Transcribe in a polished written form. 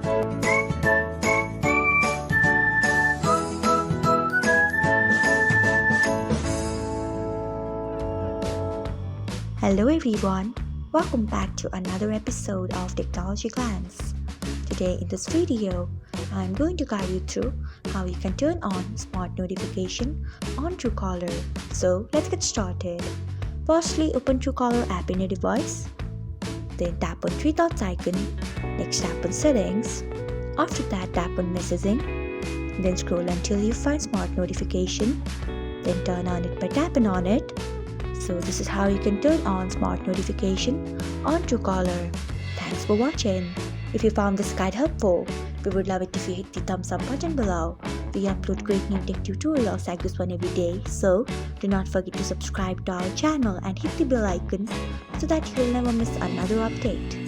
Hello everyone, welcome back to another episode of Technologyglance. Today in this video, I'm going to guide you through how you can turn on smart notification on Truecaller. So let's get started. Firstly, open Truecaller app in your device. Then tap on three dots icon. Next tap on settings. After that tap on messaging. Then scroll until you find smart notification. Then turn on it by tapping on it. So this is how you can turn on smart notification on Truecaller. Thanks for watching. If you found this guide helpful, we would love it if you hit the thumbs up button below. We upload great new tech tutorials like this one every day, so do not forget to subscribe to our channel and hit the bell icon so that you'll never miss another update.